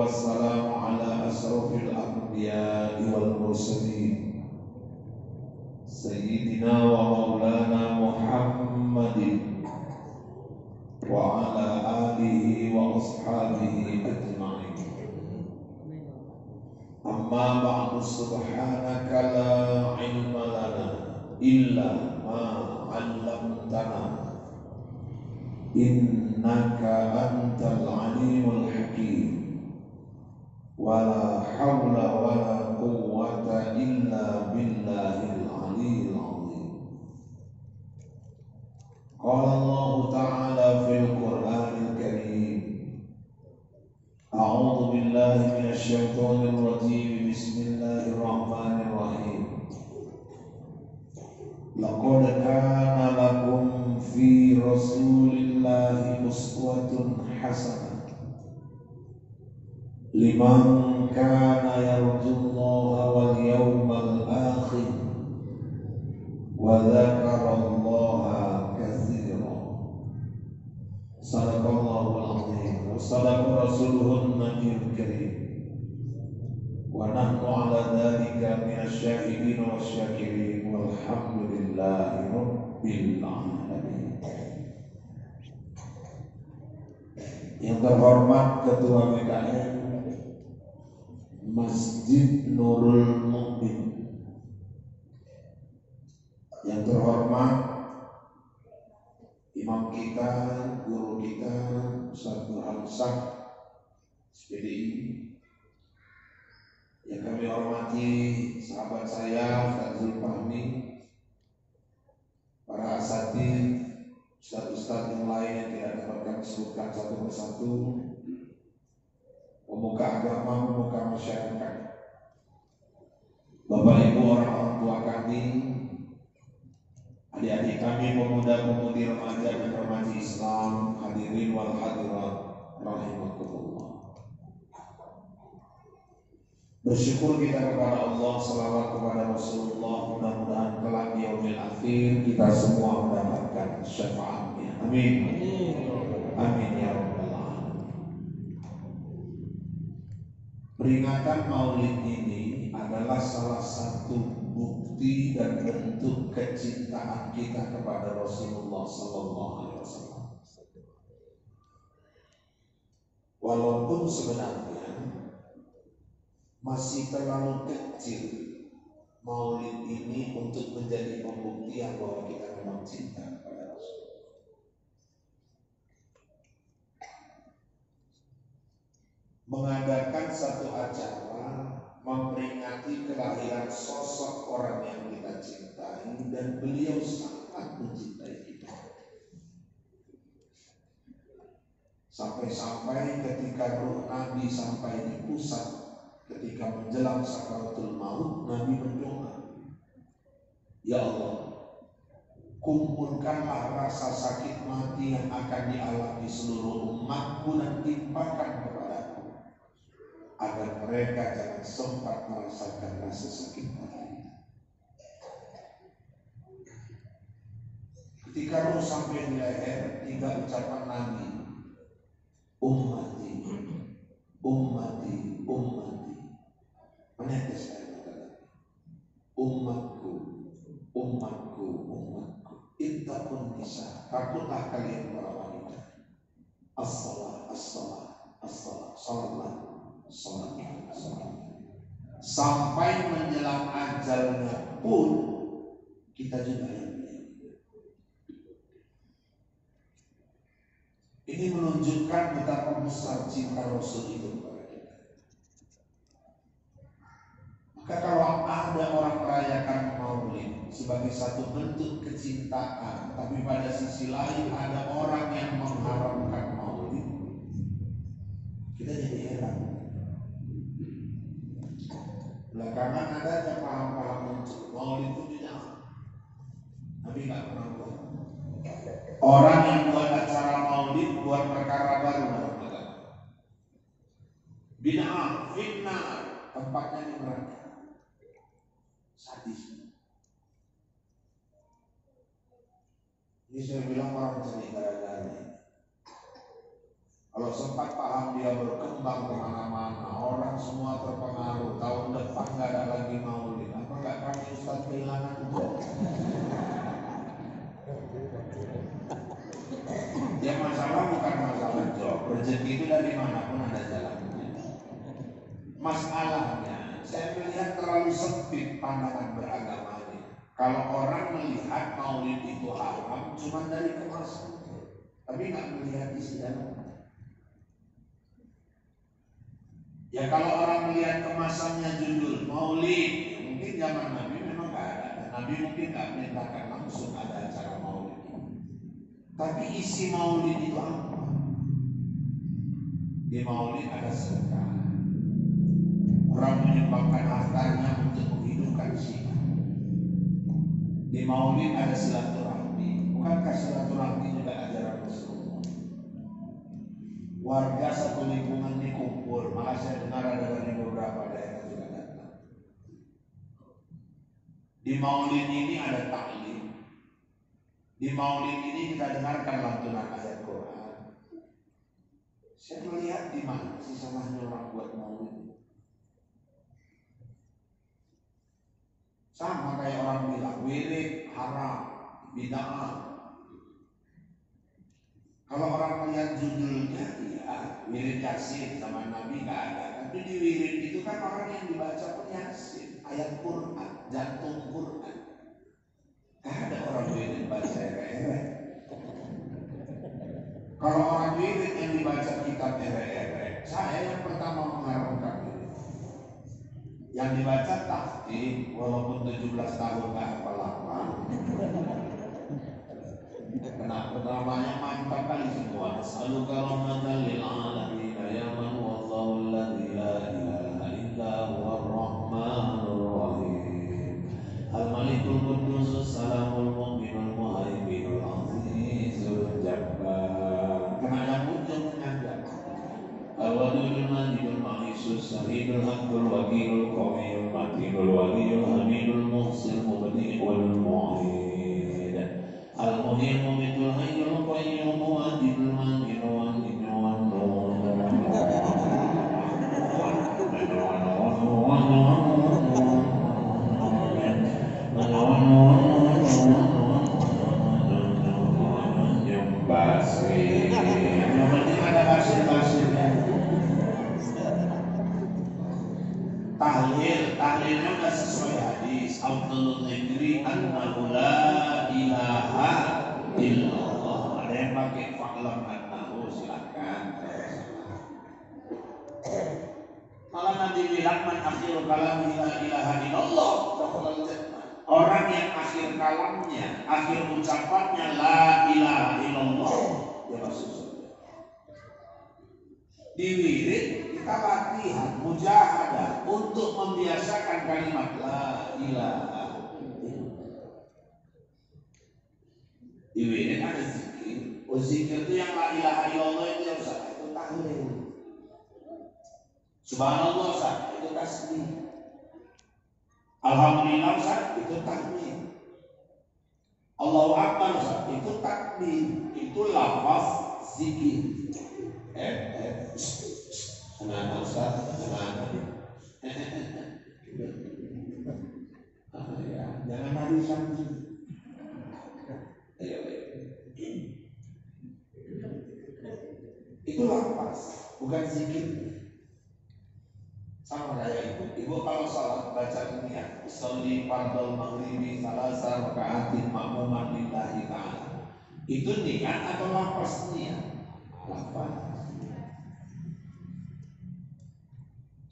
wassalamu ala asrafil anbiya'i wal mursalin Sayyidina wa maulana Muhammadin wa ala alihi wa ashabihi ajma'in. Amma ba'du, subhanaka la ilma lana illa ma 'allamtana innaka antal alimul hakim. Wala hawla wala quwwata illa billahil aliyyil azim. Qala Allah ta'ala fil Qur'anil Karim, a'udzu billahi minasy syaithanir rajim. Bismillahirrahmanirrahim. Laqad kana lakum fi rasulillahi uswatun hasanah liman kana yarjullaha wal yawmal akhir wa dzakarallaha katsira. Sadaqallahul azim wa sadaqa rasuluhun nabiyul karim wa nahnu ala dzalika minasy syahidin wasyakirin walhamdulillahi rabbil alamin. Yang terhormat Ketua BKN Masjid Nurul Mukmin, yang terhormat imam kita, guru kita, Ustaz Burhan Shah SPDI, yang kami hormati sahabat saya Ustaz Zulfahmi, para asatidz, ustaz-ustaz yang lain yang tidak dapat kami sebutkan satu persatu, pemuka agama, pemuka masyarakat, Bapak Ibu, orang-orang tua kami, adik-adik kami, pemuda-pemudi remaja dan remaja Islam, hadirin wal hadirat rahimakumullah. Bersyukur kita kepada Allah, selawat kepada Rasulullah, mudah-mudahan kelak di yaumil akhir kita semua mendapatkan syafaatnya. Amin. Amin ya rabbal alamin. Peringatan Maulid ini adalah salah satu bukti dan bentuk kecintaan kita kepada Rasulullah sallallahu alaihi wasallam. Walaupun sebenarnya masih terlalu kecil Maulid ini untuk menjadi pembuktian bahwa kita memang cinta kepada Rasul. Mengadakan satu acara memperingati kelahiran sosok orang yang kita cintai dan beliau sangat mencintai kita. Sampai-sampai ketika ruh Nabi sampai di pusat, ketika menjelang sakaratul maut, Nabi berdoa, ya Allah, kumpulkanlah rasa sakit mati yang akan dialami seluruh umatku dan timpakan kepadaku, agar mereka jangan sempat merasakan rasa sakit mati. Ketika ruh sampai di leher, tiga ucapan Nabi, ummati, ummati, ummati. Menetes air mata Nabi. Umatku, umatku, umatku. Ittaqun nisa, takutlah kalian para wanita. As-salah, as-salah, as-salah, salatlah, salatlah, salatlah. Sampai menjelang ajalnya pun kita juga yang beliau. Ini menunjukkan betapa besar cinta Rasul itu. Maka kalau ada orang merayakan Maulid sebagai satu bentuk kecintaan, tapi pada sisi lain ada orang yang mengharamkan Maulid, kita jadi heran. Belakangan ada aja paham-paham muncul, Maulid itu bid'ah. Nabi nggak pernah buat. Orang yang buat acara Maulid buat perkara baru dalam agama. Bid'ah, fitnah, tempatnya di neraka. Sadis. Ini saya bilang orang mencari gara-gara. Kalau sempat paham dia berkembang kemana-mana, orang semua terpengaruh. Tahun depan nggak ada lagi maulid. Apa nggak kami Ustaz kehilangan job? Ya masalah bukan masalah job. Rezeki itu dari manapun ada jalannya. Masalahnya, saya melihat terlalu sempit pandangan beragamanya. Kalau orang melihat maulid itu haram cuma dari kemasannya, tapi nggak melihat isi dalamnya. Ya kalau orang melihat kemasannya judul maulid, mungkin zaman Nabi memang nggak ada. Nabi mungkin nggak perintahkan langsung ada acara maulid. Tapi isi maulid itu apa? Di maulid ada sedekah. Orang menyumbangkan hartanya untuk menghidupkan Syiah. Di maulid ada silaturahmi. Bukankah silaturahmi juga ajaran Rasulullah? Warga satu lingkungan dikumpul. Malah saya dengar ada dari beberapa daerah juga datang. Di maulid ini ada taklim. Di maulid ini kita dengarkan lantunan ayat Quran. Saya melihat di mana sih salahnya orang buat maulid? Sama kayak orang bilang wirid haram, bid'ah. Kalau orang melihat judulnya, iya, wirid Yasin sama Nabi nggak ada. Tapi di wirid itu kan orang yang dibaca pun Yasin, ayat Quran, jantung Quran. Gak ada orang wirid baca ere-ere. Kalau orang wirid yang dibaca kitab ere-ere, saya yang pertama mengharapkan ini. Yang dibaca tahtim, walaupun 17 tahun gak hafal-hafal. Kenapa namanya mantap kali semua. As'aluka rahmatan lil alamin ya man wallahu alladzi la ilaha illa huwa ar-rahmanur rahim. Al-malikul quddus salamul mu'minul muhaiminul azizul jabbar. Kena yang ujung menyanjak. Al-wadudul majidul ma'isus sahidul haqqul wakilul qawiyul matinul waliyul hamidul muhsil mubdi'ul mu'id. Al-muhil mumitul hayyul qayyum wajidul manjil wajidul wanun. Tahlilnya udah sesuai hadis. Afdhalul dzikri annahu la ilaha illallah. Ada yang pakai fa'lam annahu, silakan. Malah Nabi bilang man akhiru kalami la ilaha illallah dakhalal jannah. Orang yang akhir kalamnya, akhir ucapannya la ilaha illallah, dia masuk surga. Di wirid kita latihan mujahadah untuk membiasakan kalimat la ilaha illallah. Di wirid ada zikir. Oh, zikir itu yang la ilaha illallah itu yang sah, itu tahlil. Subhanallah sah, itu tasbih. Alhamdulillah sah, itu tahmid. Allahu Akbar sah, itu takbir. Itu lafaz zikir. Anak Ustaz, anak ya, jangan lari sanji. Ayo. Itu lafaz, bukan zikir. Sama kayak ibu kalau salat baca ini ya, sholli fardhu maghribi salasa raka'atin ma'muman lillahi ta'ala. Itu niat atau lafaz niat? Lafaz.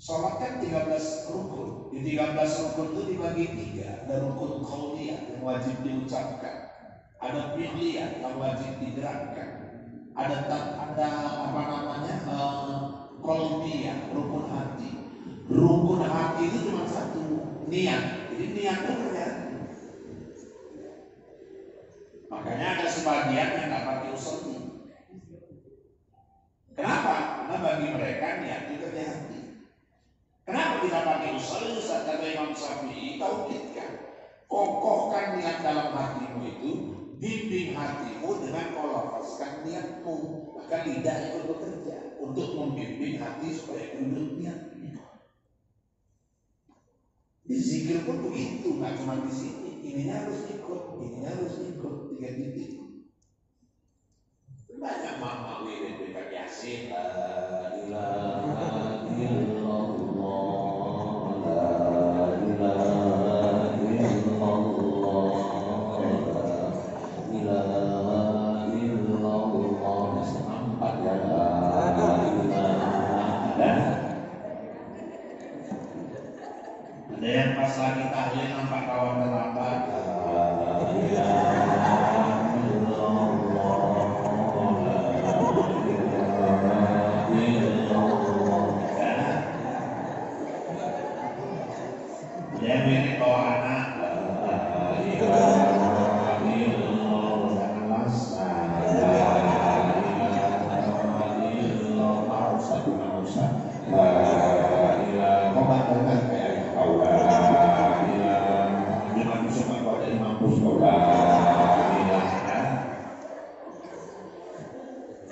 Salat kan 13 rukun. Di 13 rukun itu dibagi 3. Ada rukun qauliyah yang wajib diucapkan. Ada fi'liyah yang wajib digerakkan. Ada qalbiyah, rukun hati. Rukun hati itu cuma satu, niat. Jadi niat itu terjadi. Makanya ada sebagian yang nggak pakai usolli. Kenapa? Karena bagi mereka niat itu terjadi. Kenapa kita pakai usolli? Ustaz, kata Imam Syafi'i, tauhidkan, kokohkan niat dalam hatimu itu, bimbing hatimu dengan melafazkan niatmu. Maka lidah ikut bekerja untuk membimbing hati supaya duduk niatnya. Di zikir pun begitu, nggak cuma di sini. Ininya harus ikut, tiga titik. Banyak mama wirid dekat Yasin, la ilaha illallah, la ilaha illallah, la ilaha illallah. Sempat ya, la ilaha. Ada yang pas lagi tahlil nampak kawan terlambat, la ilaha illallah. Dia mirip bawa anak,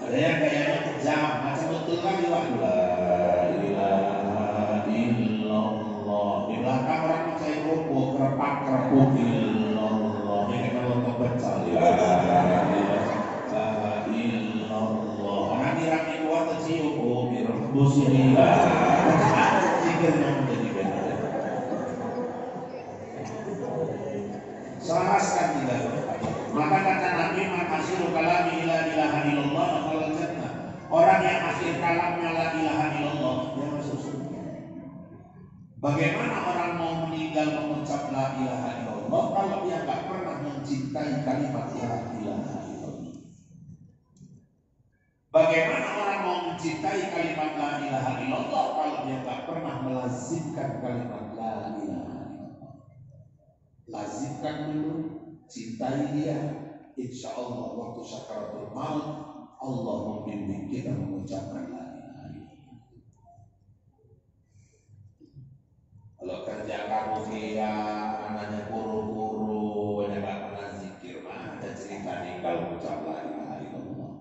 ada yang kayaknya kejam, macam betul lagi waktu di belakang orang percaya kerupuk, kerepuk illallah. Ini kan untuk becal ya. Illallah. Orang Irak itu waktu cium, direbus ini. Zikirnya menjadi benar. Selaraskan tidak. Maka kata Nabi, "Makasiru kalami la ilaha illallah dakhala jannah." Orang yang akhir kalamnya la ilaha illallah, dia masuk surga. Bagaimana orang mau meninggal mengucap la ilaha illallah kalau dia nggak pernah mencintai kalimat la ilaha illallah? Bagaimana orang mau mencintai kalimat la ilaha illallah kalau dia nggak pernah melazimkan kalimat la ilaha illallah? Lazimkan dulu, cintai dia. Insya Allah waktu sakaratul maut Allah membimbing kita mengucapkan la ilaha illallah. Kalau kerja kamu dia anaknya kuru-kuru, yang nggak pernah zikir, mah ada cerita ninggal mengucap la ilaha illallah.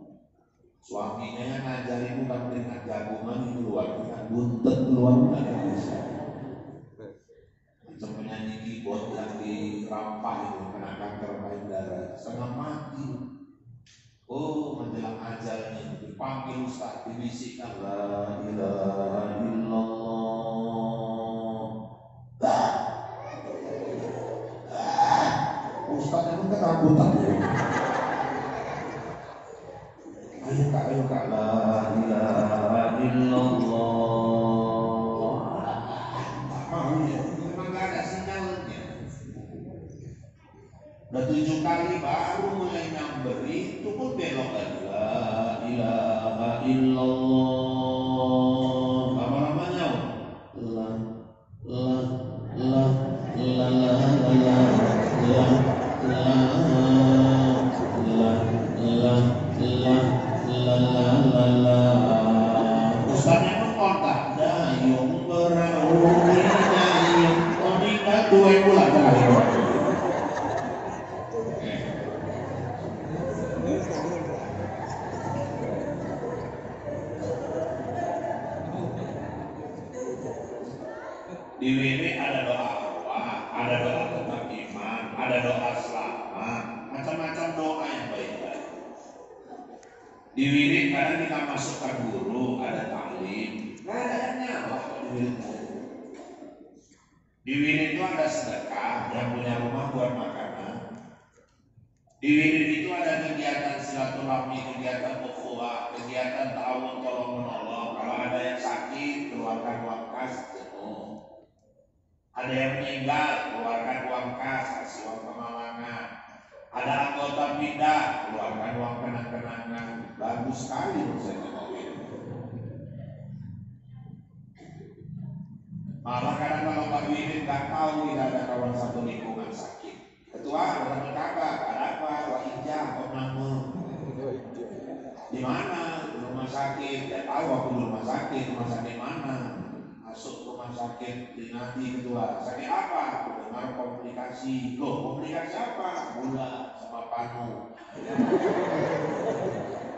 Suaminya yang ngajarin bukan beringat jagungan di luar, beringat buntet keluar nggak bisa. Macam penyanyi keyboard yang dirampah itu kena kanker payudara, setengah mati. Oh, menjelang ajalnya dipanggil ustaz, dibisikkan la ilaha illallah. Ustaz itu ketakutan ya. Ayo kak, la ilaha illallah. Mau ya, memang gak ada sinyalnya. Udah 7 kali baru mulai nyamberi, itu pun belok lagi. La ilaha illallah. Lama-lamanya la la la la la la la. Ustaznya mengkontak dayung berauni dayung onika 2 bulan terakhir. Di WW ada doa arwah, ada doa tetap iman, ada doa selamat, macam-macam doa yang baik-baik. Di wirid kadang kita masukkan guru, ada taklim, nggak ada yang nyawa di wirid. Di wirid itu ada sedekah, yang punya rumah buat makanan. Di wirid itu ada kegiatan silaturahmi, kegiatan ukhuwah, kegiatan ta'awun tolong menolong. Kalau ada yang sakit, keluarkan uang kas, jenuh. Ada yang meninggal, keluarkan uang kas, kasih uang kemalangan. Ada anggota pindah, keluarkan uang kenang-kenangan. Bagus sekali menurut malah kadang kalau Pak Wirid nggak tahu tidak ada kawan satu lingkungan sakit. Ketua, orang kakak, ada apa? Wah Ijah, kok nama? Di mana? Rumah sakit. Ya tahu aku di rumah sakit mana? Masuk rumah sakit di nanti ketua. Sakit apa? Dengar komunikasi. Loh, komunikasi apa? Gula sama panu.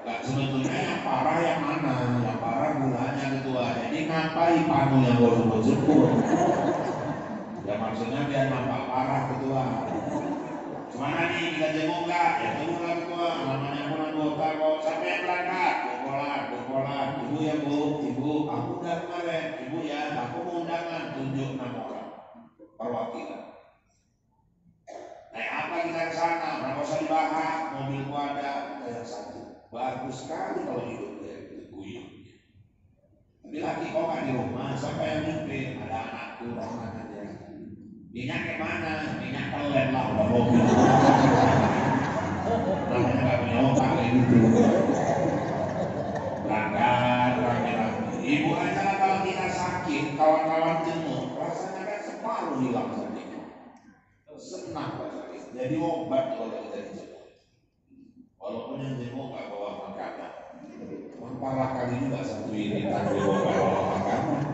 Gak sebetulnya yang parah yang mana? Yang parah gulanya ketua. Jadi ngapain panu yang gue sebut-sebut? Ya maksudnya biar nampak parah ketua. Gimana nih kita jenguk nggak? Ya tunggu lah ketua. Namanya pun anggota kok. Sampai yang berangkat. Bokolan. Ibu ya bu, ibu. Aku udah kemarin. Ibu ya, aku mau undangan. Tunjuk 6 orang perwakilan. Naik apa kita ke sana? Berapa usah dibahas? Mobilku ada yang satu. Bagus sekali kalau hidup dia itu kuyuk. Tapi laki kau kan di rumah, siapa yang mimpin? Ada anakku dan anaknya. Minyak ke mana? Minyak kelen lah, udah mobil. Namanya nggak punya otak kayak gitu. Berangkat, rame-rame. Ibu aja lah kalau kita sakit, kawan-kawan jenguk, rasanya kan separuh hilang tadi. Senang rasanya. Jadi obat kalau kita dijenguk. Walaupun yang jenguk nggak bawa makanan. Parah kali juga satu ini tanpa bawa makanan.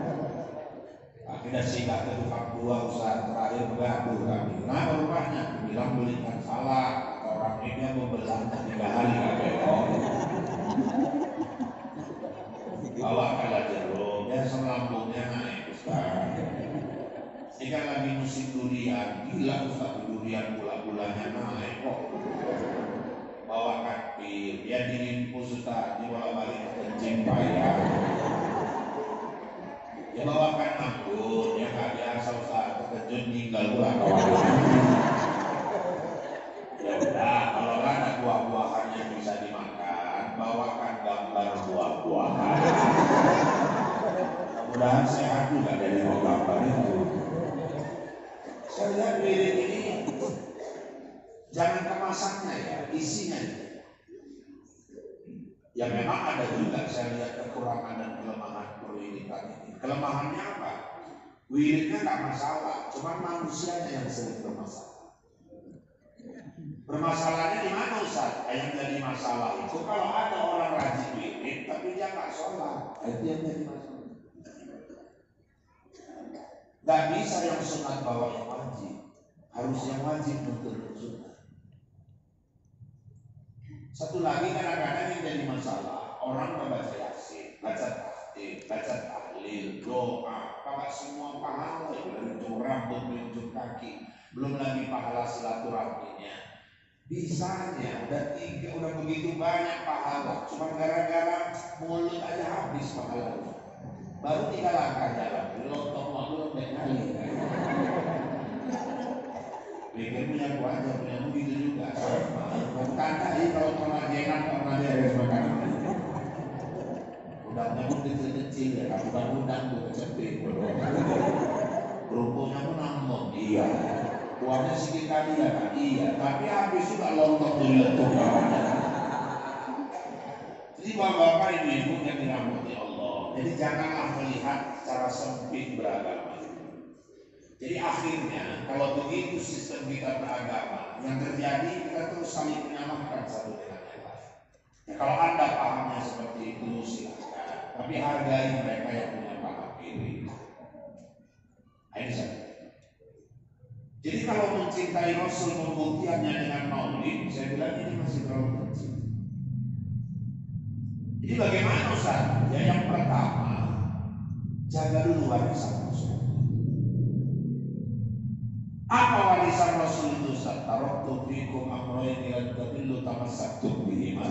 Akhirnya singgah ke tukang dua usaha terakhir bergaduh kami. Nah rupanya bilang belikan salah atau orang ini membelah 3 hari bawa kalah jeruk dan selambungnya naik Ustaz. Ini kan lagi musim durian, gila Ustaz, durian gula-gulanya naik kok. Bawakan pil, ya diringkus Ustaz, dibawa balik kencing payah. Ya bawakan anggur, ya gak biasa Ustaz, terkejut tinggal pula kawan-kawan. Ya udah, kalau ada buah-buahan yang bisa dimakan, bawakan gambar buah-buahan. Mudah-mudahan sehat juga dari gambar itu. Saya lihat piring ini jangan kemasannya ya, isinya. Ya memang ada juga saya lihat kekurangan dan kelemahan perwiritan ini. Kelemahannya apa? Wiridnya nggak masalah, cuma manusianya yang sering bermasalah. Bermasalahnya di mana Ustaz? Yang jadi masalah itu kalau ada orang rajin wirid tapi dia nggak sholat, itu yang jadi masalah. Nggak bisa yang sunat bawa yang wajib, harus yang wajib untuk sunat. Satu lagi kadang-kadang yang jadi masalah, orang membaca yasin, baca tahlil, baca tahlil, doa, pakai semua pahala, ujung rambut, ujung kaki, belum lagi pahala silaturahminya. Bisanya udah begitu banyak pahala, cuma gara-gara mulut aja habis pahalanya. Baru 3 langkah jalan, lontong waktu udah nyali. Pikir punya gua aja, punya begitu juga. Bukan tadi kalau pernah jenat, pernah beres makanan. Udangnya pun kecil-kecil ya, udang-udang tuh kecepit. Kerupuknya pun nambah, iya. Kuahnya sedikit kali ya kan, iya. Tapi habis juga lontong jadi letup kawannya. Jadi bapak-bapak ibu-ibu yang dirahmati Allah. Jadi janganlah melihat secara sempit beragama. Jadi akhirnya kalau begitu sistem kita beragama, yang terjadi kita terus saling menyamakan satu dengan yang lain. Ya, kalau Anda pahamnya seperti itu silakan, tapi hargai mereka yang punya paham ini. Ini saja. Jadi kalau mencintai Rasul pembuktiannya dengan maulid, saya bilang ini masih terlalu kecil. Jadi bagaimana Ustaz? Ya yang pertama, jaga dulu warisan Rasul. Apa warisan Rasul itu? Taraktu fikum amrayn lan tadillu tamassaktum bihima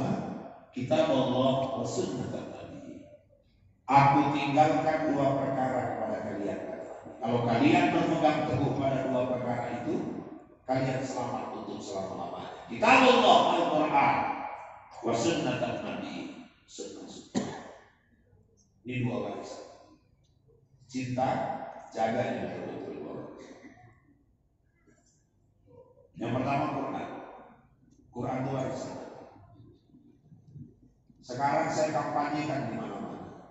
kitab Allah wa sunnah Nabi. Aku tinggalkan 2 perkara kepada kalian. Kalau kalian berpegang teguh pada 2 perkara itu, kalian selamat untuk selama-lamanya. Kitab Allah Al-Quran wa sunnah Nabi, sunnah. Ini 2 warisan. Cinta, jaga ini betul-betul. Yang pertama Quran. Quran itu warisan. Sekarang saya kampanyekan di mana-mana.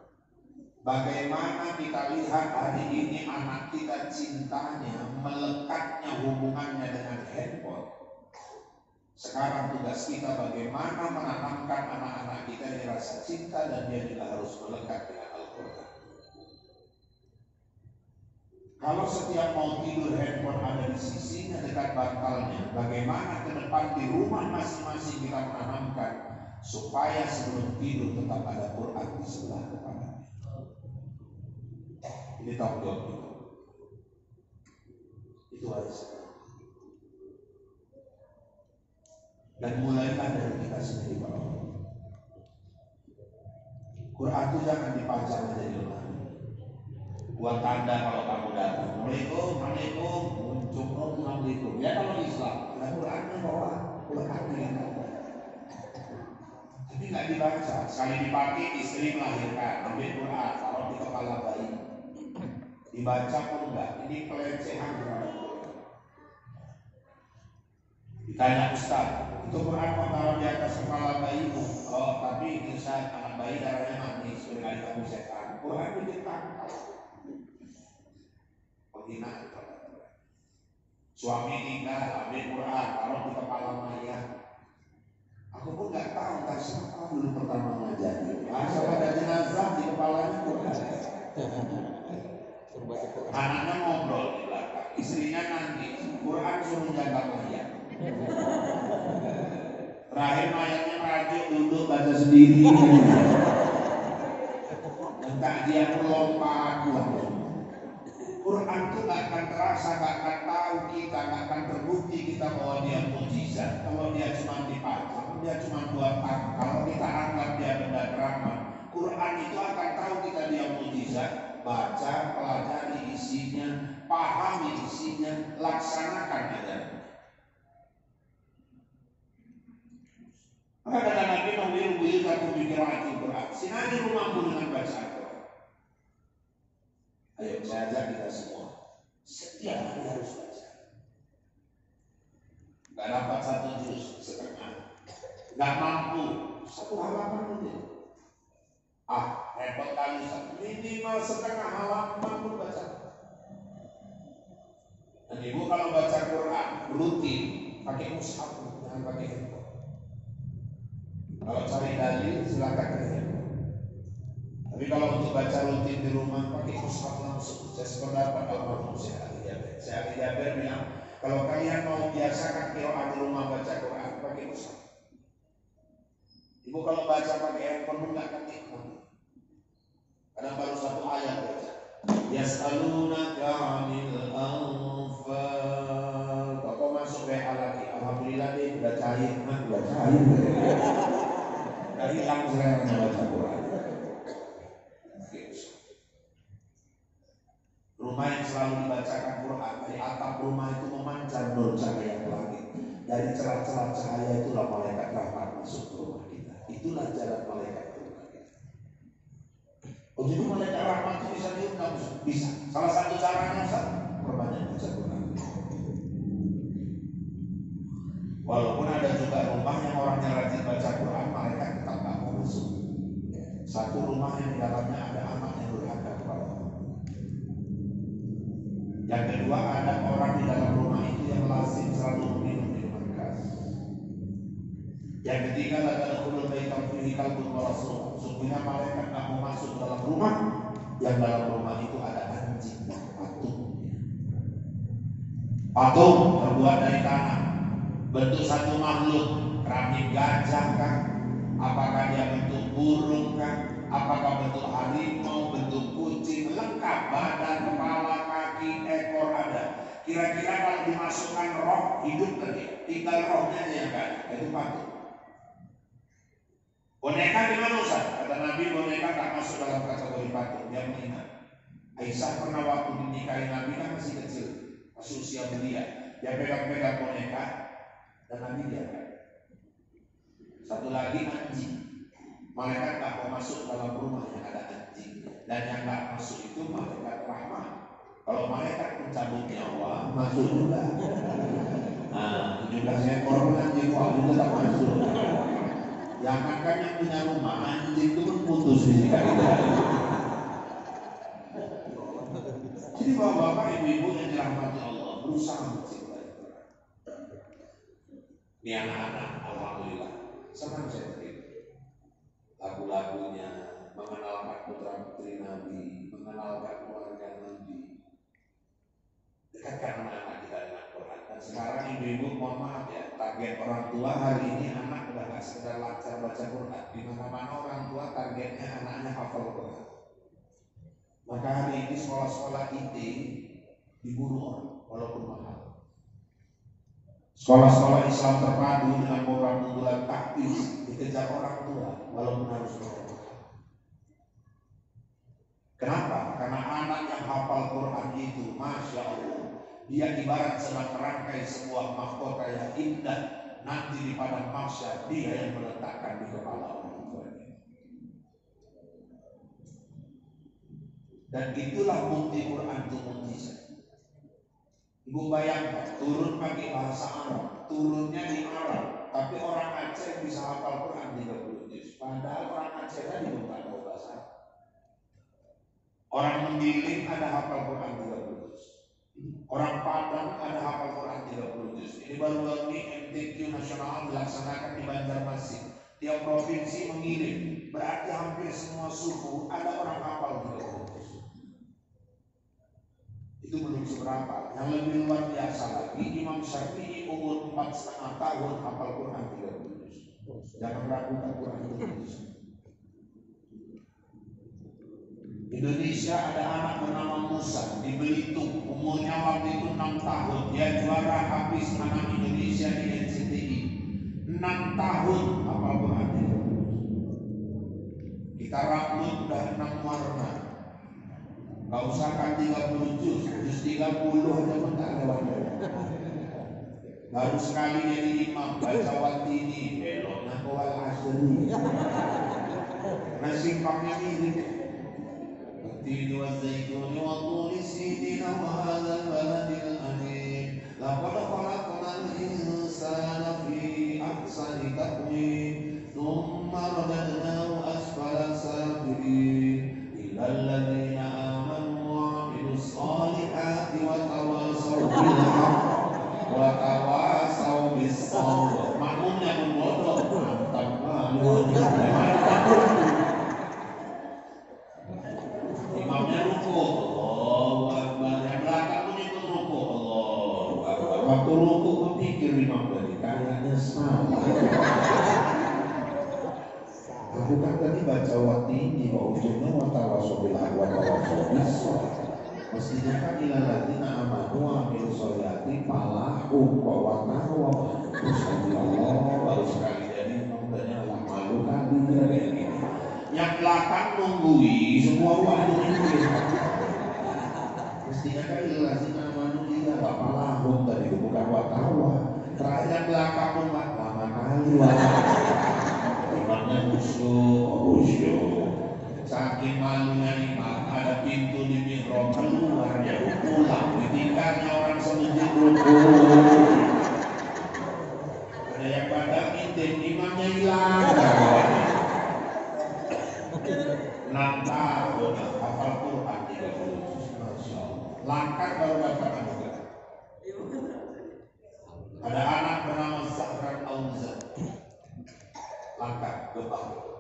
Bagaimana kita lihat hari ini anak kita cintanya, melekatnya hubungannya dengan handphone. Sekarang tugas kita bagaimana menanamkan anak-anak kita ini rasa cinta dan dia juga harus melekat dengan Al-Quran. Kalau setiap mau tidur handphone ada di sisinya dekat bantalnya, bagaimana ke depan di rumah masing-masing kita menanamkan supaya sebelum tidur tetap ada Quran di sebelah kepalanya. Ini tanggung jawab kita. Itu warisan. Dan mulailah dari kita sendiri, Pak. Quran itu jangan dipajang aja di rumah. Buat tanda kalau kamu datang. Assalamualaikum, Assalamualaikum. Ya kalau Islam, ada Qurannya bawa Quran kita. Tapi nggak dibaca. Sekali dipakai istri melahirkan, ambil Quran, taruh di kepala bayi. Dibaca pun enggak. Ini pelecehan terhadap Quran. Ditanya Ustaz, itu Quran kok taruh di atas kepala bayimu? Oh, tapi Ustaz, anak bayi darahnya manis, sekali kamu setan. Quran bikin tangkal. Penghinaan terhadap Quran. Suami nikah, ambil Quran, taruh di kepala mayat. Aku pun nggak tahu, tak siapa dulu pertama ngajari. Asal ada jenazah di kepalanya Quran. Anaknya ngobrol di belakang, istrinya nangis. Quran suruh jaga mayat. Terakhir mayatnya merajuk duduk baca sendiri. Entah dia melompat pulang. Quran itu nggak akan terasa, nggak akan tahu kita, nggak akan terbukti kita bahwa dia mukjizat. Kalau dia cuma dipajang, dia cuma buat tangkal. Kalau kita anggap dia benda keramat, Quran itu akan tahu kita dia mukjizat. Baca, pelajari isinya, pahami isinya, laksanakan aja. Maka kata Nabi Muhammad satu pikiran Quran. Sinari rumahmu dengan bacaan Quran. Ayo saya ajak kita semua. Setiap hari harus baca. Gak dapat 1 juz setengah. Gak mampu 1 halaman aja. Repot kali minimal setengah halaman pun baca. Dan ibu kalau baca Quran rutin pakai mushaf, jangan pakai handphone. Kalau cari dalil silakan pakai handphone. Tapi kalau untuk baca rutin di rumah pakai mushaf langsung. Saya sependapat almarhum Syekh Ali Jaber. Syekh Ali Jaber bilang kalau kalian mau biasakan qiraat di rumah baca Quran pakai mushaf. Ibu kalau baca pakai handphone pun nggak akan nikmat. Karena baru 1 ayat baca. Yas'alunaka 'anil anfal. Kok masuk WA lagi? Alhamdulillah deh udah cair, udah cair. Udah hilang sekarang baca Quran. Rumah yang selalu dibacakan Quran, dari atap rumah itu memancar nur cahaya ke langit. Dari celah-celah cahaya itulah malaikat rahmat masuk ke rumah kita. Itulah jalan malaikat ke rumah kita. Oh, jadi malaikat rahmat itu bisa diundang? Bisa. Salah satu caranya Ustaz, perbanyak baca Quran. Walaupun ada juga rumah yang orangnya rajin baca Quran, malaikat tetap tak mau masuk. Satu rumah yang di dalamnya ada anak yang durhaka kepada Allah. Yang kedua, ada orang di dalam rumah itu yang lazim selalu minum minuman keras. Yang ketiga, la tadkhulul baita fihi kalbun wa rasul. Sungguhnya malaikat tak mau masuk dalam rumah yang dalam rumah itu ada anjing dan patungnya. Patung terbuat dari tanah, bentuk satu makhluk, keramik gajah kan? Apakah dia bentuk burung kan? Apakah bentuk harimau, bentuk kucing, lengkap badan, kepala, kaki, ekor ada. Kira-kira kalau dimasukkan roh hidup tadi, tinggal rohnya aja yang kan? Itu patung. Boneka di mana Ustaz? Kata Nabi boneka tak masuk dalam kategori patung. Dia mengingat Aisyah pernah waktu dinikahi Nabi kan masih kecil, masih usia belia. Dia pegang-pegang boneka dan Nabi diangkat. Satu lagi anjing. Malaikat tak mau masuk dalam rumah yang ada anjing. Dan yang tak masuk itu malaikat rahmat. Kalau malaikat pencabut nyawa masuk juga. 17 ekor anjing itu tetap masuk. Jangankan yang punya rumah, anjing itu pun putus fisika kita. Jadi bapak-bapak, ibu-ibu yang dirahmati Allah berusaha mencintai Quran. Ini anak-anak, alhamdulillah, senang saya terima. Lagu-lagunya mengenalkan putra-putri Nabi, mengenalkan keluarga Nabi. Dekatkan anak-anak kita dengan Quran. Dan sekarang ibu-ibu mohon maaf ya, target orang tua hari ini anak udah gak sekedar lancar baca Quran. Di mana-mana orang tua targetnya anaknya hafal Quran. Maka hari ini sekolah-sekolah IT diburu orang. walaupun mahal. Sekolah-sekolah Islam terpadu dengan program unggulan taktis dikejar orang tua walaupun harus berapa. Kenapa? Karena anak yang hafal Quran itu, Masya Allah, dia ibarat sedang merangkai sebuah mahkota yang indah. Nanti di padang mahsyar dia yang meletakkan di kepala orang tuanya. Dan itulah bukti Quran itu mukjizat. Ibu bayangkan, turun pakai bahasa Arab, turunnya di Arab, tapi orang Aceh bisa hafal Quran 30 juz. Padahal orang Aceh tadi belum tahu bahasa Arab. Orang Mendiling ada hafal Quran 30 juz. Orang Padang ada hafal Quran 30 juz. Ini baru ini MTQ nasional dilaksanakan di Banjarmasin. Tiap provinsi mengirim, berarti hampir semua suku ada orang hafal 30 juz. Itu belum seberapa. Yang lebih luar biasa lagi, Imam Syafi'i umur 4,5 tahun hafal Quran 30 juz. Jangan ragukan Quran 30 juz. Indonesia ada anak bernama Musa di Belitung, umurnya waktu itu 6 tahun. Dia juara habis anak Indonesia di NCTI. 6 tahun hafal Quran 30 juz. Kita rambut udah 6 warna. Gak usah kan 30 juz 30 aja pun tak lewat. Baru sekali jadi imam, baca watini, beloknya kowal asri. Nah simpangnya mirip. Watini wa zaituni wa turi sidina wa hadzal baladil amin. Laqad khalaqnal insana fi ahsani taqwim. Thumma radadnahu asfala safilin. Illal ladzina salihati wa tawasaw bil haqq wa tawasaw bis sabr. Makmumnya pun bodoh. Mantap banget. Imamnya ruku, Allahu Akbar. Yang belakang pun ikut ruku, Allahu Akbar. Waktu ruku berpikir imam tadi kayaknya salah. Aku kan tadi baca watini, ujungnya wa tawasaw bil haqq wa tawasaw bis sabr. Mestinya kan ilaladina amanu wa amil sholati falahu wa watahu wa Allah. Baru sekali jadi namanya Allah malu kan kayak gini. Yang belakang nunggui semua waktu ini. Mestinya kan ilaladina amanu juga falahu tadi bukan watahu. Terakhir belakang pun lama kali imamnya khusyuk. Saking malunya imam, ada pintu di mihrab keluar, dia pulang, ditinggalnya orang semenjak ruku. Ada yang pada ngintip, imamnya hilang. 6 tahun hafal Quran 30 juz. Masya Allah. Langkah baru dapat anugerah. Ada anak bernama Zahran Auzan. Langkah gebang.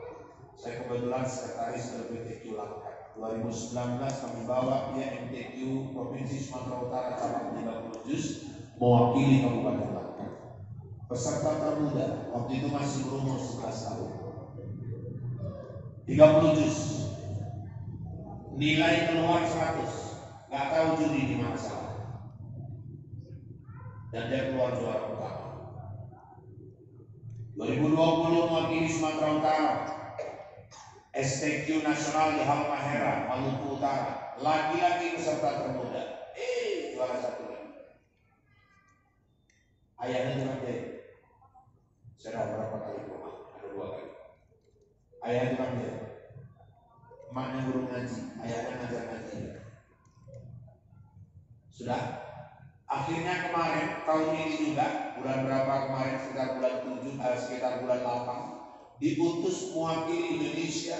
Saya kebetulan sekretaris LPTQ Langkat. 2019 kami bawa dia MTQ Provinsi Sumatera Utara cabang 30 juz mewakili Kabupaten Langkat. Peserta termuda waktu itu masih berumur 11 tahun. 30 juz. Nilai keluar 100. Gak tahu juri di mana salah. Dan dia keluar juara pertama. 2020 mewakili Sumatera Utara. STQ nasional di Halmahera, Maluku Utara. Lagi-lagi peserta termuda. Juara 1 lagi. Ayahnya juga dia. Saya dah berapa kali rumah? Ada 2 kali. Ayah juga dia. Emaknya guru ngaji, ayahnya ngajar ngaji. Sudah. Akhirnya kemarin, tahun ini juga, bulan berapa kemarin, sekitar bulan 7, sekitar bulan 8, diutus mewakili Indonesia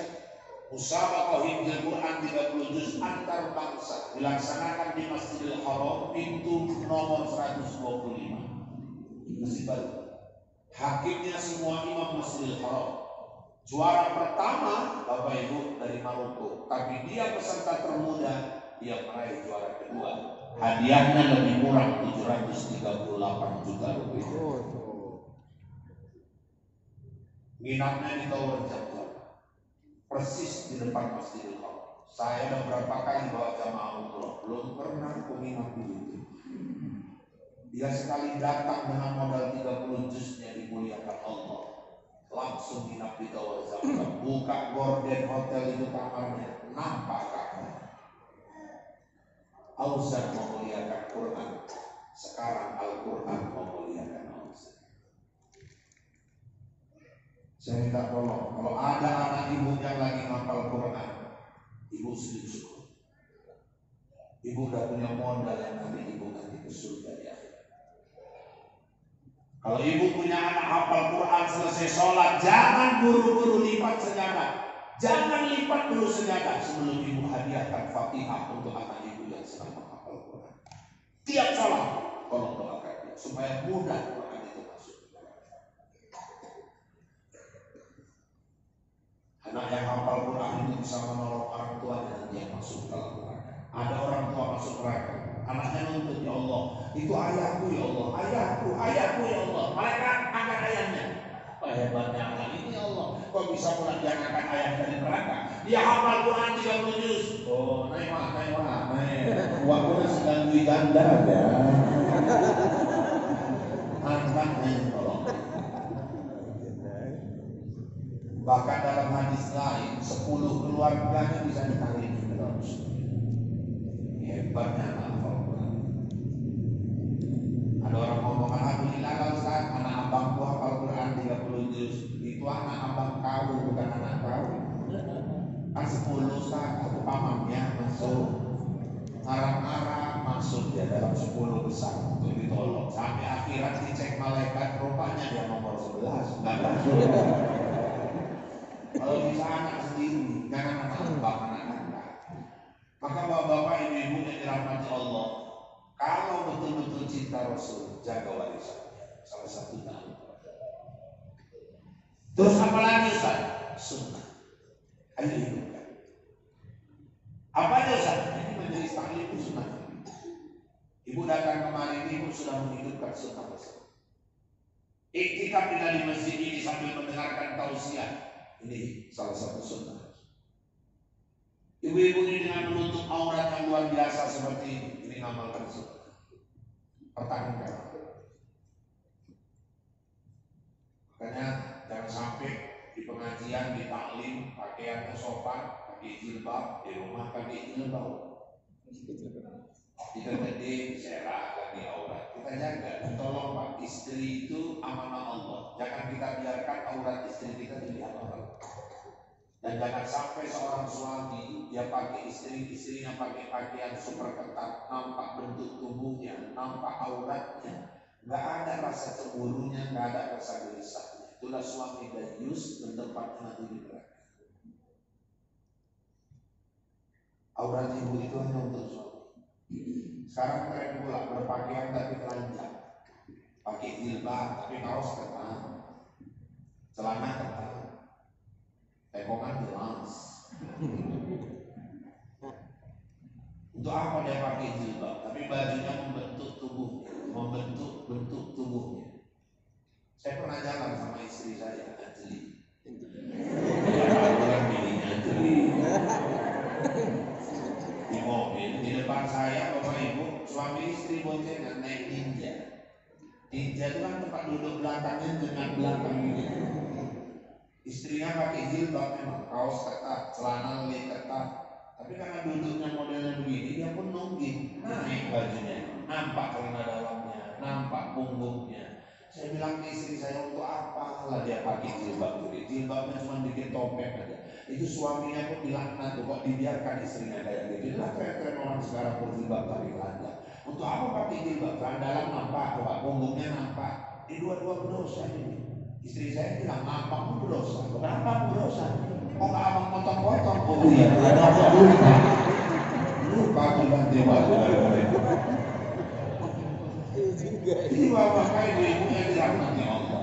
musabaqah hifdzul Quran 30 juz antar bangsa dilaksanakan di Masjidil Haram pintu nomor 125 Masjid Baru. Hakimnya semua imam Masjidil Haram. Juara pertama Bapak Ibu dari Maluku, tapi dia peserta termuda, dia meraih juara kedua. Hadiahnya lebih murah 738 juta rupiah. Nginapnya di Tower Jabbar, persis di depan Masjidil Haram. Saya udah berapa kali bawa jamaah umroh, belum pernah aku nginap di situ. Dia sekali datang dengan modal 30 juznya dimuliakan Allah. Langsung nginap di Tower Zamzam. Buka gorden hotel itu kamarnya, nampak Ka'bah. Auzan memuliakan Quran. Sekarang Al-Quran memuliakan Auzan. Saya minta tolong, kalau ada anak ibu yang lagi ngapal Quran, ibu syukur. Ibu udah punya modal yang nanti ibu nanti ke surga ya. Kalau ibu punya anak hafal Quran selesai sholat, jangan buru-buru lipat sejadah. Jangan lipat dulu sejadah sebelum ibu hadiahkan Fatihah untuk anak ibu yang sedang menghafal Quran. Tiap sholat, tolong doakan dia supaya mudah Quran itu masuk. Anak yang hafal Quran itu bisa menolong orang tuanya dan dia masuk dalam neraka. Ada orang tua masuk neraka, anaknya nuntut, ya Allah, itu ayahku ya Allah, ayahku ya Allah. Malaikat angkat ayahnya. Apa hebatnya anak ini ya Allah? Kok bisa pula dia angkat ayah dari neraka? Dia hafal Quran 30 juz. Oh, naik. Waktunya sedang diganda ya. Angkatnya tolong. Bahkan dalam hadis lain 10 keluarganya bisa ditarik ke dalam surga. Hebatnya anak hafal Quran. Ada orang ngomong, alhamdulillah kalau Ustaz, anak abangku hafal Quran 30 juz. Itu anak abang kau, bukan anak kau. Kan 10 Ustaz, aku pamannya masuk. Ngarang-ngarang masuk dia dalam 10 besar untuk ditolong. Sampai akhirat dicek malaikat, rupanya dia nomor 11. Enggak masuk. Kalau bisa anak sendiri, jangan anak abang, anak kakak. Maka bapak-bapak, ibu-ibu yang dirahmati Allah, kalau betul-betul cinta Rasul, jaga warisannya. Salah satu tahun. Terus apa lagi Ustaz? Sunnah. Ayo hidupkan. Apa aja Ustaz? Ini majelis taklim itu sunnah. Ibu datang kemarin, ibu sudah menghidupkan sunnah Rasul. Iktikaf di masjid ini sambil mendengarkan tausiah. Ini salah satu sunnah. Ibu-ibu ini dengan menutup aurat yang luar biasa seperti ini ngamalkan sunnah. Pertahankan. Makanya jangan sampai di pengajian, di taklim, pakaiannya sopan, pakai jilbab, di rumah pakai jilbab. Kita gede, serahkan di aurat. Kita jaga, tolong Pak, istri itu amanah Allah. Jangan kita biarkan aurat istri kita dilihat orang. Dan jangan sampai seorang suami dia pakai istrinya pakai pakaian super ketat, nampak bentuk tubuhnya, nampak auratnya, nggak ada rasa cemburunya, nggak ada rasa gelisahnya. Itulah suami dayus dan tempatnya nanti di neraka. Aurat ibu itu hanya untuk suami. Sekarang tren pula berpakaian tapi telanjang, pakai jilbab tapi kaos ketat, celana ketat, tekongan jelas. Untuk apa dia pakai jilbab? Tapi bajunya membentuk tubuhnya, membentuk bentuk tubuhnya. Saya pernah jalan sama istri saya, Anjeli. Bukan dirinya Anjeli. Di mobil, di depan saya, bapak ibu, suami istri boncengan naik Ninja. Ninja itu kan tempat duduk belakangnya dengan belakang ini. Istrinya pakai jilbab memang, kaos ketat, celana ketat. Tapi karena duduknya modelnya begini, dia pun nungging, naik bajunya, nampak celana dalamnya, nampak punggungnya. Saya bilang ke istri saya, untuk apa lah dia pakai jilbab itu? Jilbabnya cuma bikin topeng aja. Itu suaminya pun bilang, nah tuh kok dibiarkan istrinya kayak gitu. Itulah tren-tren orang sekarang berjilbab tapi telanjang. Untuk apa pakai jilbab? Dalam nampak, punggungnya nampak. Ini dua-dua berdosa ini. Istri saya bilang, nampak pun berdosa. Kenapa berdosa? Kok nggak abang potong-potong? Oh iya, ada apa lupa? Lupa tuh ganti baju. Ini bapak ibu yang dirahmati Allah.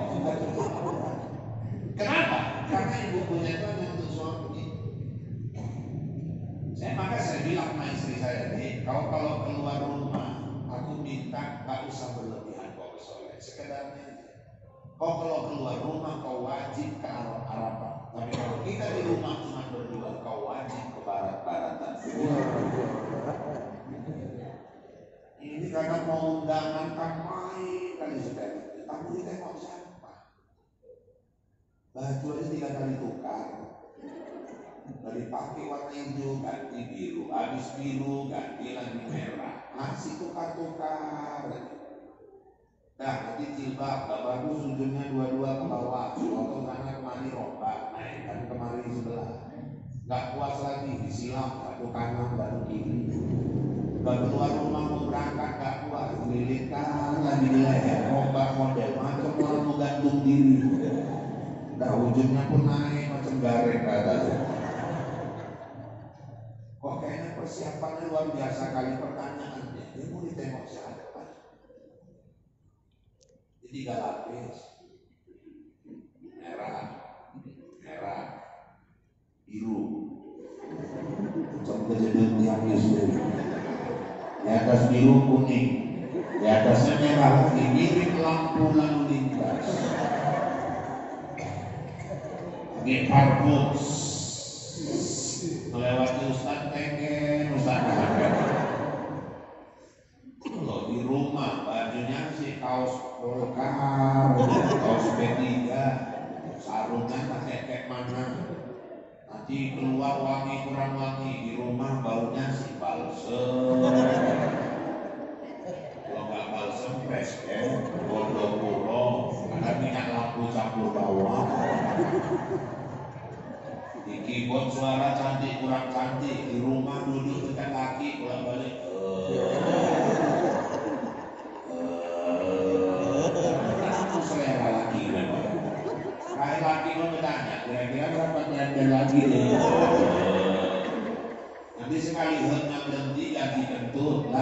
Kenapa? Karena ibu punya itu hanya untuk suami. Saya bilang sama istri saya, kau kalau keluar rumah, aku minta nggak usah berlebihan kau soleh, sekedarnya. Kau kalau keluar rumah, kau wajib ke arah-arah. Tapi kalau kita di rumah cuma berdua, kau wajib ke barat-baratan. Ini karena mau undangan kan main kali sudah. Kamu ditengok siapa? Baju aja 3 kali tukar. Dari pakai warna hijau ganti biru, habis biru ganti lagi merah. Masih tukar-tukar. Nah, nanti jilbab, gak bagus ujungnya dua-dua ke bawah. Waktu sana kemari rombak, naikkan kemari sebelah. Gak puas lagi, disilam, satu kanan, satu kiri. Gak keluar rumah mau berangkat, gak puas, dililitkan lagi di leher, rombak model, macam orang mau gantung diri. Nah, ujungnya pun naik macam gareng ke atas. Kok kayaknya persiapannya luar biasa kali pertanyaannya. Dia mau ditengok siapa? Jadi 3 lapis, merah, biru. Contoh jadi yang sendiri. Di atas biru kuning, di atasnya merah lagi, mirip lampu lalu lintas. Pakai parfum, melewati Ustaz pengen, Ustaz pengen. Kalau di rumah bajunya sih kaos Golkar, kaos P3, sarungnya pakai kayak mana. Nanti keluar wangi kurang wangi, di rumah baunya si balsem. Kalau nggak balsem fresh Gondopuro, ada minyak lampu campur bawang. Di keyboard suara cantik kurang cantik, di rumah duduk dekat laki bolak balik. Aku selera lagi memang. Kayak laki mau bertanya, kira-kira berapa brand lagi nih? Nanti sekali hutnya berhenti ganti kentut.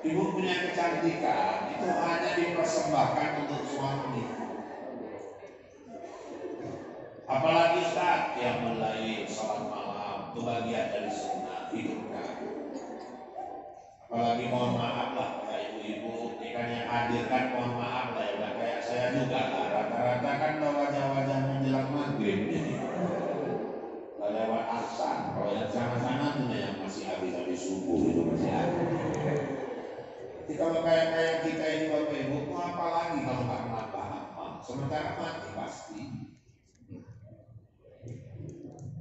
Ibu punya kecantikan itu hanya dipersembahkan untuk suami. Apalagi saat yang mulai sholat malam itu bagian dari sunnah hidupkan. Apalagi mohon maaf lah kayak ibu-ibu ikan yang hadir kan mohon maaf lah ya kayak saya juga lah. Rata-rata kan wajah-wajah menjelang maghrib ini. Lewat asar, kalau yang sana-sana tuh yang masih habis subuh itu masih ada. Jadi kalau kayak kita ini bapak ibu mau apa lagi kalau nggak apa-apa? Sementara mati pasti.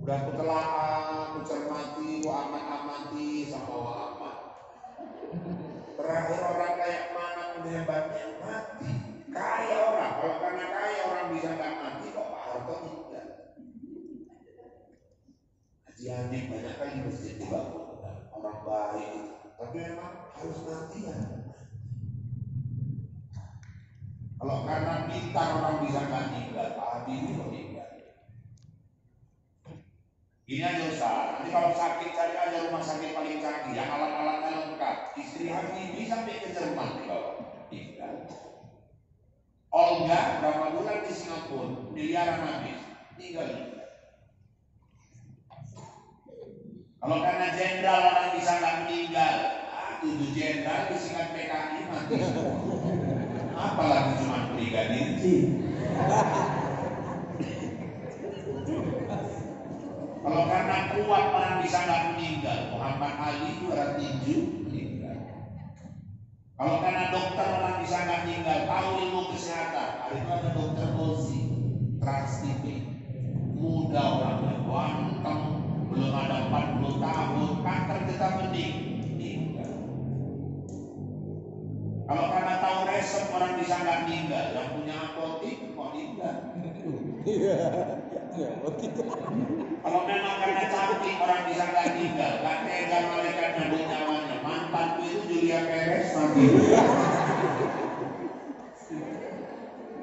Udah kutelaah, kucermati, amati sama amat. Terakhir orang kayak mana hebatnya mati. Kaya orang, kalau karena kaya orang bisa nggak mati kok Pak Harto tidak. Haji Anik banyak kali masjid dibangun, orang baik, tapi memang harus mati ya. Kalau karena pintar orang bisa nggak tinggal, Pak Habibie kok tinggal. Ini aja Ustaz, nanti kalau sakit cari aja rumah sakit paling canggih, yang alat-alatnya lengkap. Istri Habibie sampai ke Jerman di bawah, tinggal. Olga berapa bulan di Singapura, miliaran habis, tinggal. Kalau karena jenderal orang bisa nggak meninggal, 7 jenderal disingkat PKI mati semua. Apalagi cuma brigadir sih. Kalau karena kuat orang bisa nggak meninggal, Muhammad Ali juara tinju meninggal. Kalau karena dokter orang bisa nggak meninggal, tahu ilmu kesehatan. Hari itu ada dokter Ozi, Trans TV, muda orangnya, ganteng, belum ada 40 tahun, kanker getah bening, meninggal. Kalau karena tahu resep orang bisa nggak meninggal, yang punya apotik kok meninggal. Kalau memang karena cantik orang bisa nggak tinggal, nggak tega malaikat nyambut nyawanya. Mantanku itu Julia Perez mati.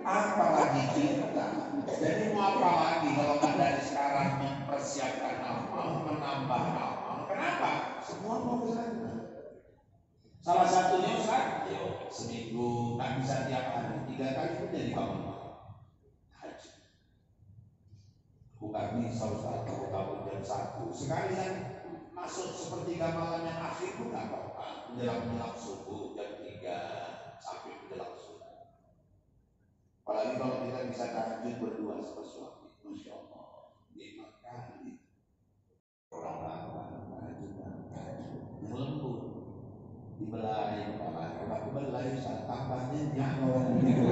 Apalagi cinta. Jadi mau apa lagi kalau nggak dari sekarang mempersiapkan amal, menambah amal? Kenapa? Semua mau ke sana. Salah satunya Ustaz, seminggu nggak bisa tiap hari, 3 kali pun jadi bangun. Bukan bisa Ustaz, kalau bangun jam 1 sekalian masuk sepertiga malam yang akhir pun nggak apa-apa. Menjelang subuh jam 3 sampai menjelang subuh. Apalagi kalau kita bisa tahajud berdua sama suami, Masya Allah, 5 kali. Orang tahajud. Yang dibelai kepala. Kalau aku belai saat tambahnya nyawa gitu.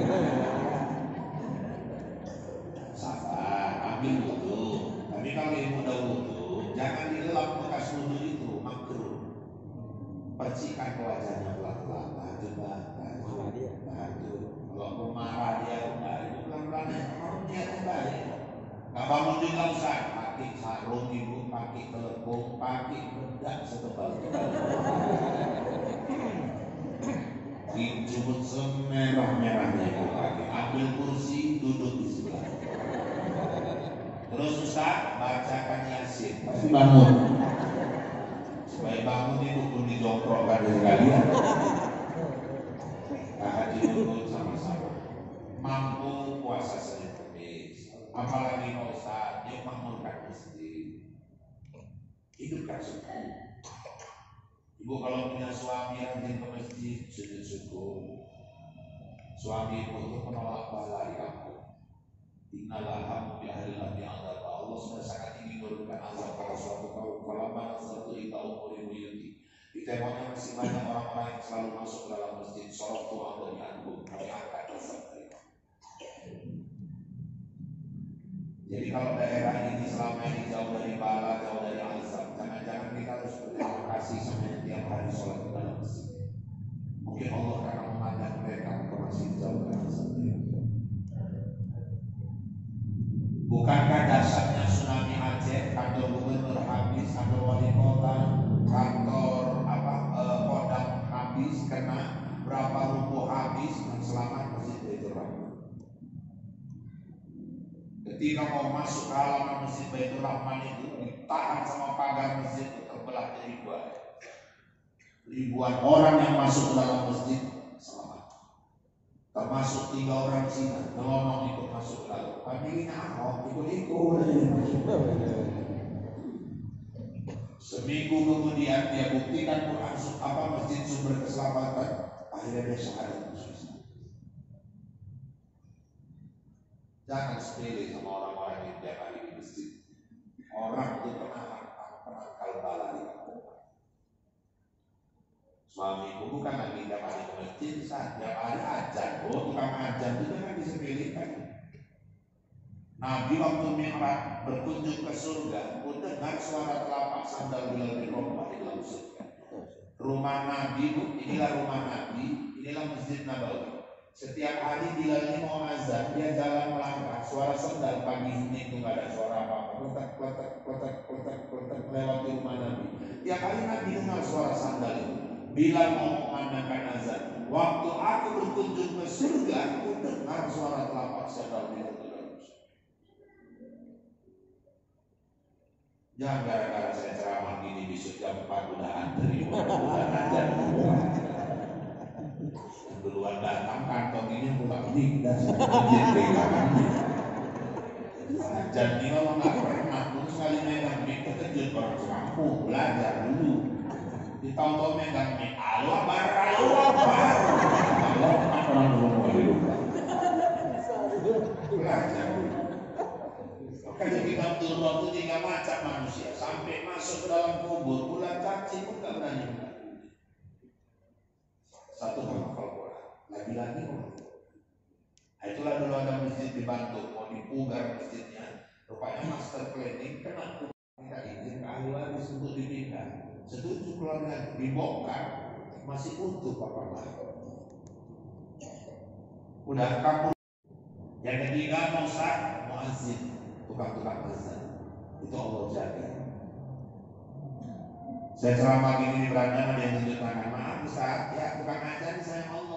Sabar, ambil wudhu. Tapi kalau ibu udah wudhu, jangan dilap bekas wudhu itu, makruh. Percikan ke wajahnya pelan-pelan, coba, kalau aku marah dia enggak, itu pelan-pelan ya, kalau niatnya baik. Nggak bangun juga usah, pakai sarung ibu, pakai telepon, pakai bedak setebal-tebal. Dijubut semerah-merahnya ibu pakai, ambil kursi, duduk di sebelah. Terus Ustaz, bacakan Yasin, pasti bangun. Supaya bangun ibu pun dijongkrokkan dari kalian. Haji duduk sama-sama. Mampu puasa Senin Kamis. Apalagi Pak Ustaz, dia makmurkan masjid. Hidupkan syukur. Ibu kalau punya suami rajin ke masjid, sujud syukur. Suami ibu itu menolak bala di kampung. Innalaha bi ahlillahi bi'adzab. Allah sudah sangat ingin menurunkan azab pada suatu kaum. Falamma nazartu ila umuri buyuti. Di temboknya masih banyak orang-orang yang selalu masuk ke dalam masjid. Sorok Tuhan dari aku, kami angkat azab mereka. Jadi kalau daerah ini selama ini jauh dari bala, jauh dari azab, jangan-jangan kita harus berterima kasih sama yang tiap hari sholat di dalam masjid. Mungkin Allah karena memandang mereka masih jauh dari azab. Bukankah dasarnya tsunami Aceh, kantor gubernur habis, kantor wali kota, kantor Kodam habis, kena berapa ruko habis, yang selamat Masjid Baitur Rahman. Ketika mau masuk ke halaman Masjid Baitur Rahman itu ditahan sama pagar masjid itu terbelah jadi dua. Ribuan orang yang masuk ke dalam masjid selamat. Termasuk 3 orang Cina, nyelonong ikut masuk ke dalam. Familinya Ahok ikut-ikut. Seminggu kemudian dia buktikan Quran masjid sumber keselamatan. Akhirnya dia syahadat. Jangan sepele sama orang-orang yang tiap hari di masjid. Orang itu penangkal bala di kampung. Suamiku bukan lagi tiap hari ke masjid, tiap hari ajan. Oh, tukang ajan itu jangan disepelekan. Nabi waktu Mi'raj berkunjung ke surga, mendengar suara telapak sandal Bilal bin Rabah di dalam surga. Rumah Nabi, inilah rumah Nabi, inilah Masjid Nabawi. Setiap hari Bilal ini mau azan, dia jalan melangkah, suara sandal pagi ini itu nggak ada suara apa-apa, kletek melewati rumah Nabi. Tiap hari Nabi dengar suara sandal itu. Bilal mau mengandangkan azan. Waktu aku berkunjung ke surga, aku dengar suara telapak sandal Bilal. Jangan gara-gara saya ceramah gini besok jam 4 udah antri, udah azan. Duluan datang kantong ini bukan dan azan ini kalau nggak pernah pun sekali megang mic terkejut orang sekampung belajar dulu. Ditau-tau megang mic Allah bar orang belum mau hidup belajar. Makanya kita turun waktu 3 macam manusia sampai masuk ke dalam kubur, bulan cacing pun nggak berani. Satu menghafal Quran, lagi-lagi itulah dulu ada masjid di Bandung, mau dipugar masjidnya, rupanya master planning kena minta izin ke ahli waris untuk dipindah. Setuju keluarga dibongkar, masih utuh apa-apa. Udah kampung. Yang ketiga muazzin, tukang-tukang azan. Itu Allah jaga. Saya ceramah gini di Belanda, ada yang tunjuk tangan, maaf Ustaz, ya tukang azan saya mau